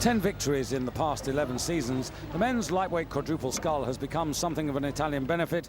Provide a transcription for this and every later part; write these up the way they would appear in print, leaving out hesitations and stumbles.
10 victories in the past 11 seasons, the men's lightweight quadruple scull has become something of an Italian benefit.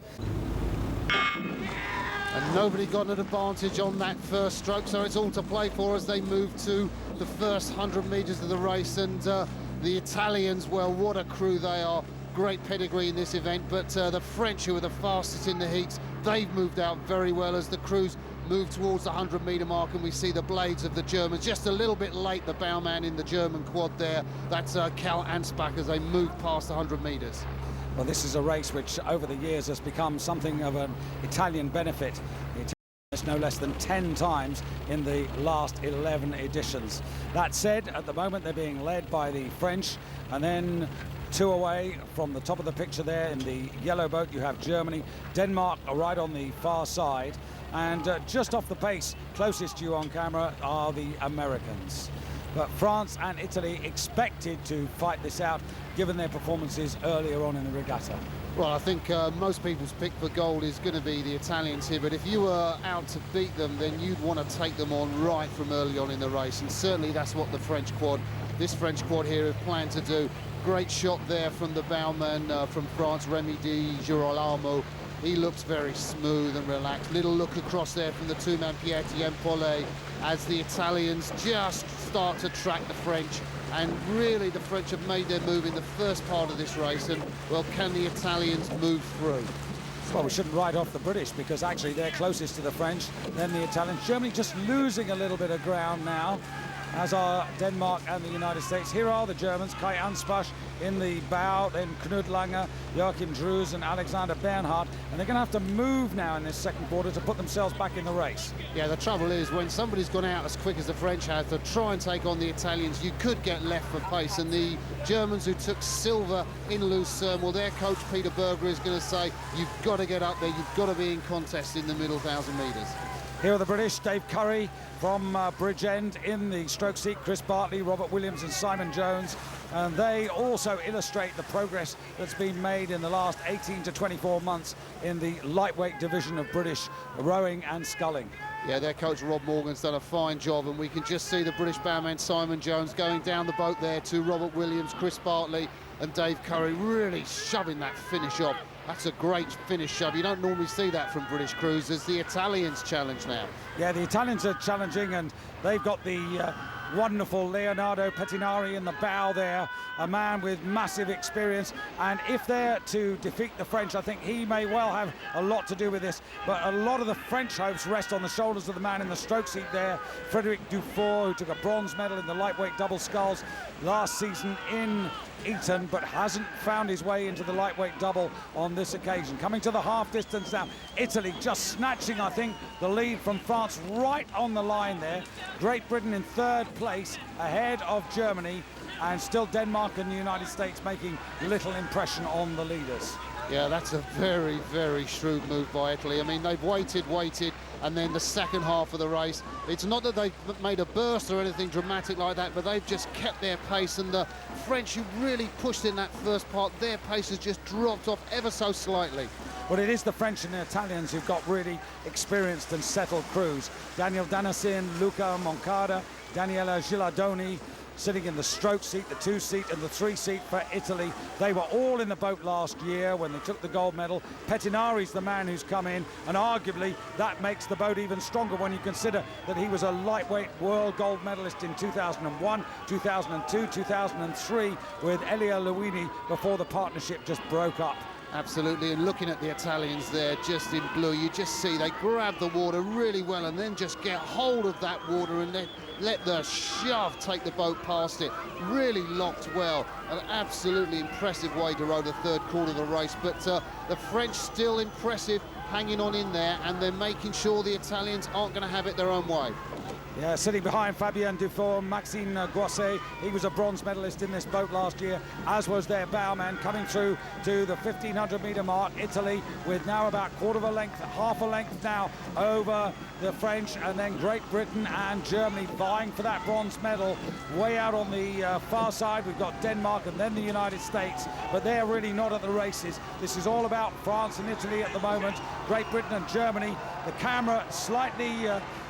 And nobody got an advantage on that first stroke, so it's all to play for as they move to the first 100 metres of the race. And the Italians, well, what a crew they are. Great pedigree in this event, but the French, who are the fastest in the heats, they've moved out very well as the crews move towards the 100-metre mark, and we see the blades of the Germans just a little bit late. The bowman in the German quad there, that's Karl Ansbach, as they move past the 100 metres. Well, this is a race which over the years has become something of an Italian benefit. The Italians no less than 10 times in the last 11 editions. That said, at the moment they're being led by the French, and then two away from the top of the picture there in the yellow boat you have Germany. Denmark are right on the far side, and just off the pace closest to you on camera are the Americans. But France and Italy expected to fight this out given their performances earlier on in the regatta. Well, I think most people's pick for gold is going to be the Italians here, but if you were out to beat them, then you'd want to take them on right from early on in the race, and certainly that's what the French quad, this French quad here, have planned to do. Great shot there from the bowman from France, Remy Di Girolamo. He looks very smooth and relaxed. Little look across there from the two-man pierre-etienne as the Italians just start to track the French. And really, the French have made their move in the first part of this race. And, well, can the Italians move through? Well, we shouldn't write off the British, because actually they're closest to the French, then the Italians. Germany just losing a little bit of ground now, as are Denmark and the United States. Here are the Germans, Kai Ansbach in the bow, then Knud Lange, Joachim Drews and Alexander Bernhard, and they're going to have to move now in this second quarter to put themselves back in the race. Yeah, the trouble is when somebody's gone out as quick as the French have to try and take on the Italians, you could get left for pace, and the Germans who took silver in Lucerne, well, their coach Peter Berger is going to say, you've got to get up there, you've got to be in contest in the middle 1,000 metres. Here are the British, Dave Curry from Bridgend in the stroke seat, Chris Bartley, Robert Williams and Simon Jones. And they also illustrate the progress that's been made in the last 18 to 24 months in the lightweight division of British rowing and sculling. Yeah, their coach Rob Morgan's done a fine job, and we can just see the British bowman Simon Jones going down the boat there to Robert Williams, Chris Bartley and Dave Curry, really shoving that finish off. That's a great finish shove. You don't normally see that from British crews as the Italians challenge now. Yeah, the Italians are challenging, and they've got the wonderful Leonardo Pettinari in the bow there, a man with massive experience, and if they're to defeat the French, I think he may well have a lot to do with this, but a lot of the French hopes rest on the shoulders of the man in the stroke seat there, Frederic Dufour, who took a bronze medal in the lightweight double sculls last season in Eton, but hasn't found his way into the lightweight double on this occasion. Coming to the half distance now, Italy just snatching, I think, the lead from France right on the line there. Great Britain in third place ahead of Germany, and still Denmark and the United States making little impression on the leaders. Yeah, that's a very, very shrewd move by Italy. I mean, they've waited, and then the second half of the race, it's not that they've made a burst or anything dramatic like that, but they've just kept their pace, and the French, who really pushed in that first part, their pace has just dropped off ever so slightly. Well, it is the French and the Italians who've got really experienced and settled crews. Daniel Danassin, Luca Moncada, Daniela Gilardoni, sitting in the stroke seat, the 2-seat and the 3-seat for Italy. They were all in the boat last year when they took the gold medal. Pettinari's the man who's come in, and arguably that makes the boat even stronger when you consider that he was a lightweight world gold medalist in 2001, 2002, 2003 with Elia Luini before the partnership just broke up. Absolutely, and looking at the Italians there just in blue, you just see they grab the water really well and then just get hold of that water and then let the shove take the boat past it. Really locked well. An absolutely impressive way to row the third quarter of the race, but the French still impressive, hanging on in there, and they're making sure the Italians aren't going to have it their own way. Yeah, sitting behind Fabien Dufour, Maxime Goisset. He was a bronze medalist in this boat last year, as was their bowman. Coming through to the 1,500-metre mark, Italy with now about half a length now over the French, and then Great Britain and Germany vying for that bronze medal. Way out on the far side, we've got Denmark and then the United States, but they're really not at the races. This is all about France and Italy at the moment. Great Britain and Germany. The camera slightly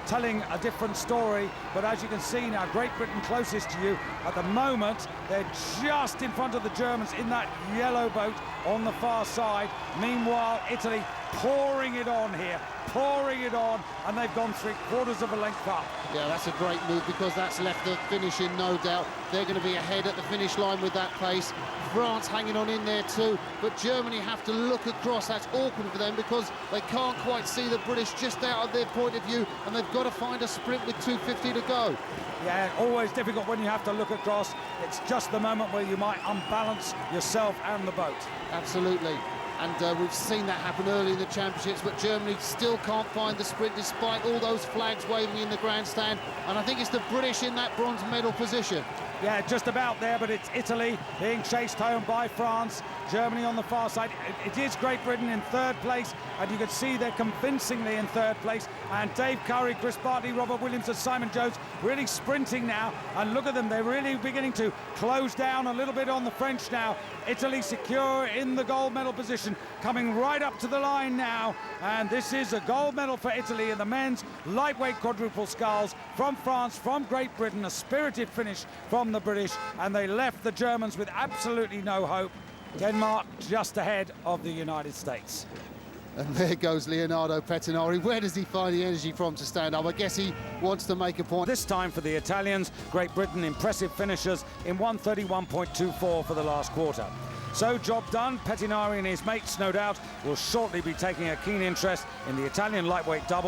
telling a different story. But as you can see now, Great Britain closest to you at the moment. They're just in front of the Germans in that yellow boat on the far side. Meanwhile, Italy pouring it on here, pouring it on, and they've gone 3/4 of a length up. Yeah, that's a great move, because that's left the finish in no doubt. They're going to be ahead at the finish line with that pace. France hanging on in there too, but Germany have to look across. That's awkward for them because they can't quite see the British just out of their point of view, and they've got to find a sprint with 2:50 to go. Yeah, always difficult when you have to look across. It's just the moment where you might unbalance yourself and the boat. Absolutely. And we've seen that happen early in the championships, but Germany still can't find the sprint despite all those flags waving in the grandstand. And I think it's the British in that bronze medal position. Yeah, just about there, but it's Italy being chased home by France. Germany on the far side. It is Great Britain in third place, and you can see they're convincingly in third place. And Dave Curry, Chris Bartley, Robert Williams and Simon Jones really sprinting now. And look at them, they're really beginning to close down a little bit on the French now. Italy secure in the gold medal position, coming right up to the line now. And this is a gold medal for Italy in the men's lightweight quadruple sculls from France, from Great Britain. A spirited finish from the British, and they left the Germans with absolutely no hope. Denmark just ahead of the United States. And there goes Leonardo Pettinari. Where does he find the energy from to stand up? I guess he wants to make a point. This time for the Italians, Great Britain impressive finishers in 1:31.24 for the last quarter. So job done. Pettinari and his mates, no doubt, will shortly be taking a keen interest in the Italian lightweight double.